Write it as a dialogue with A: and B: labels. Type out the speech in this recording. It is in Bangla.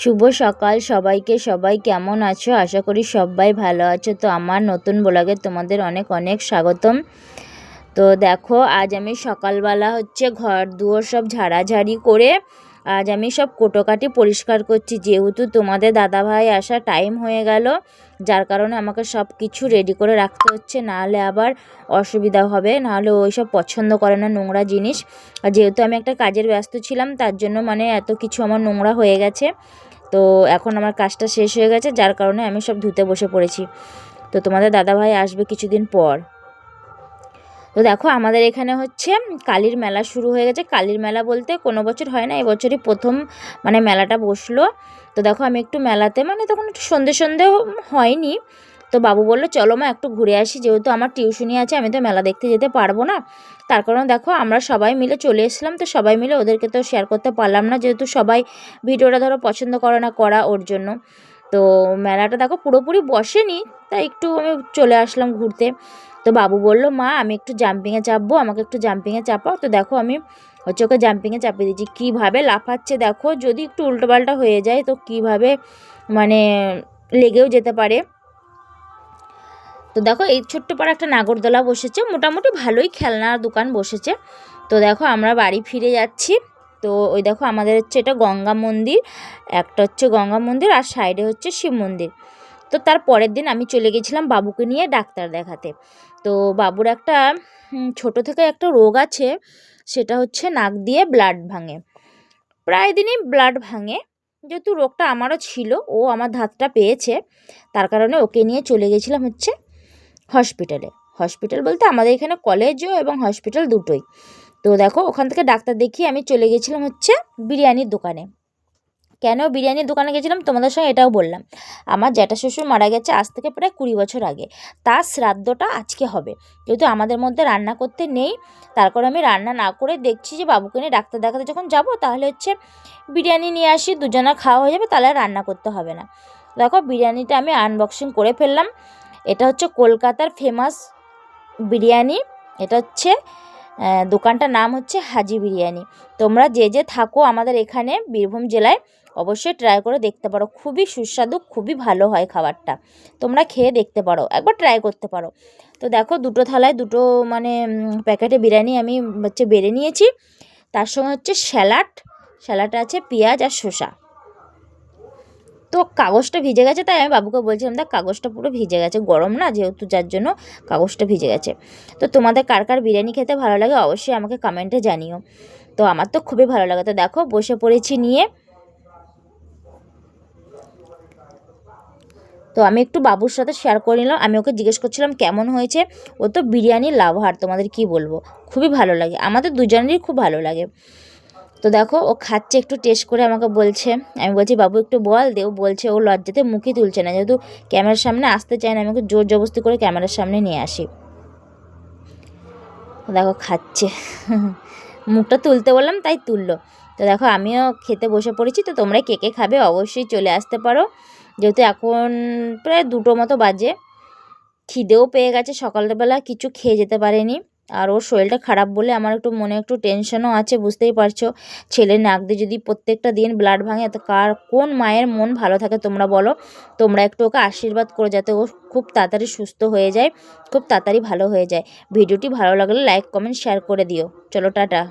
A: শুভ সকাল সবাইকে। সবাই কেমন আছো? আশা করি সবাই ভালো আছো। তো আমার নতুন ব্লগে তোমাদের অনেক অনেক স্বাগতম। তো দেখো, আজ আমি সকালবেলা ঘর দুয়ার সব ঝাড়াঝাড়ি করে আজ আমি সব কোটোকাটি পরিষ্কার করছি, যেহেতু তোমাদের দাদাভাই আসার টাইম হয়ে গেল, যার কারণে আমাকে সব কিছু রেডি করে রাখতে হচ্ছে, নাহলে আবার অসুবিধা হবে, নাহলে ওই সব পছন্দ করে না নোংরা জিনিস। আর যেহেতু আমি একটা কাজের ব্যস্ত ছিলাম, তার জন্য এত কিছু আমার নোংরা হয়ে গেছে। তো এখন আমার কাজটা শেষ হয়ে গেছে, যার কারণে আমি সব ধুতে বসে পড়েছি। তো তোমাদের দাদাভাই আসবে কিছুদিন পর। তো দেখো, আমাদের এখানে কালীর মেলা শুরু হয়ে গেছে। কালীর মেলা বলতে কোনো বছর হয় না, এবছরই প্রথম মেলাটা বসলো। তো দেখো, আমি একটু মেলাতে তখন একটু সন্ধে হয়নি। তো বাবু বললো চলো মা একটু ঘুরে আসি, যেহেতু আমার টিউশনি আছে, আমি তো মেলা দেখতে যেতে পারবো না। তার কারণে দেখো, আমরা সবাই মিলে চলে এসেছিলাম। তো সবাই মিলে ওদেরকে তো শেয়ার করতে পারলাম না, যেহেতু সবাই ভিডিওটা পছন্দ করে না করা, ওর জন্য। তো মেলাটা দেখো পুরোপুরি বসেনি, তাই একটু আমি চলে আসলাম ঘুরতে। তো বাবু বললো মা আমি একটু জাম্পিংয়ে চাপবো, আমাকে একটু জাম্পিংয়ে চাপাও। তো দেখো, আমি ওকে জাম্পিংয়ে চাপিয়ে দিচ্ছি। কীভাবে লাফাচ্ছে দেখো, যদি একটু উল্টোপাল্টা হয়ে যায় তো কীভাবে লেগেও যেতে পারে। তো দেখো, এই ছোট্ট পাড়া একটা নাগরদোলা বসেছে, মোটামুটি ভালোই খেলনার দোকান বসেছে। তো দেখো, আমরা বাড়ি ফিরে যাচ্ছি। তো ওই দেখো, আমাদের এটা গঙ্গা মন্দির, একটা গঙ্গা মন্দির, আর সাইডে শিব মন্দির। তো তার পরের দিন আমি চলে গেছিলাম বাবুকে নিয়ে ডাক্তার দেখাতে। তো বাবুর একটা ছোট থেকে একটা রোগ আছে, সেটা নাক দিয়ে ব্লাড ভাঙে, প্রায় দিনই ব্লাড ভাঙে। যেহেতু রোগটা আমারও ছিল, ও আমার ধাতটা পেয়েছে, তার কারণে ওকে নিয়ে চলে গেছিলাম হসপিটালে। হসপিটাল বলতে আমাদের এখানে কলেজও এবং হসপিটাল দুটোই। তো দেখো, ওখান থেকে ডাক্তার দেখিয়ে আমি চলে গেছিলাম বিরিয়ানির দোকানে। কেন বিরিয়ানির দোকানে গেছিলাম তোমাদের সঙ্গে এটাও বললাম। আমার জ্যাঠা শ্বশুর মারা গেছে আজ থেকে প্রায় 20 বছর আগে, তার শ্রাদ্ধটা আজকে হবে। যেহেতু আমাদের মধ্যে রান্না করতে নেই, তারপর আমি রান্না না করে দেখছি যে বাবুকে নিয়ে ডাক্তার দেখাতে যখন যাব, তাহলে বিরিয়ানি নিয়ে আসি, দুজনা খাওয়া হয়ে যাবে, তাহলে রান্না করতে হবে না। দেখো, বিরিয়ানিটা আমি আনবক্সিং করে ফেললাম। এটা কলকাতার ফেমাস বিরিয়ানি। এটা দোকানটার নাম হাজি বিরিয়ানি। তোমরা যে যে থাকো আমাদের এখানে বীরভূম জেলায়, অবশ্যই ট্রাই করে দেখতে পারো। খুবই সুস্বাদু, খুবই ভালো হয় খাবারটা। তোমরা খেয়ে দেখতে পারো, একবার ট্রাই করতে পারো। তো দেখো, দুটো থালায় দুটো প্যাকেটে বিরিয়ানি আমি বেড়ে নিয়েছি। তার সঙ্গে স্যালাড আছে, পেঁয়াজ আর শসা। তো কাগজটা ভিজে গেছে, তাই আমি বাবুকে বলছিলাম দেখ, কাগজটা পুরো ভিজে গেছে, গরম না যেহেতু, যার জন্য কাগজটা ভিজে গেছে। তো তোমাদের কার কার বিরিয়ানি খেতে ভালো লাগে অবশ্যই আমাকে কমেন্টে জানিও। তো আমার তো খুবই ভালো লাগে। তো দেখো, বসে পড়েছি নিয়ে। তো আমি একটু বাবুর সাথে শেয়ার করে নিলাম, আমি ওকে জিজ্ঞেস করছিলাম কেমন হয়েছে। ও তো বিরিয়ানির লাভার, তোমাদের কি বলবো, খুবই ভালো লাগে, আমাদের দুজনেরই খুব ভালো লাগে। তো দেখো, ও খাচ্ছে, একটু টেস্ট করে আমাকে বলছে। আমি বলছি বাবু একটু বল দে, ও বলছে ও লজ্জাতে মুখই তুলছে না, যেহেতু ক্যামেরার সামনে আসতে চায় না, আমি ওকে জোর জবরদস্তি করে ক্যামেরার সামনে নিয়ে আসি। দেখো খাচ্ছে, মুখটা তুলতে বললাম তাই তুললো। তো দেখো, আমিও খেতে বসে পড়েছি। তো তোমরা কে কে খাবে অবশ্যই চলে আসতে পারো, যেহেতু এখন প্রায় 2টো মতো বাজে। খিদেও পেয়ে গেছে, সকালবেলা কিছু খেয়ে যেতে পারেনি। আর ওর শরীরটা খারাপ বলে আমার একটু মনে একটু টেনশনও আছে, বুঝতেই পারছো। ছেলে নাক দিয়ে যদি প্রত্যেকটা দিন ব্লাড ভাঙে, তো কোন মায়ের মন ভালো থাকে তোমরা বলো। তোমরা একটু ওকে আশীর্বাদ করো, যাতে ও খুব তাড়াতাড়ি সুস্থ হয়ে যায়, খুব তাড়াতাড়ি ভালো হয়ে যায়। ভিডিওটি ভালো লাগলে লাইক কমেন্ট শেয়ার করে দিও। চলো টাটা।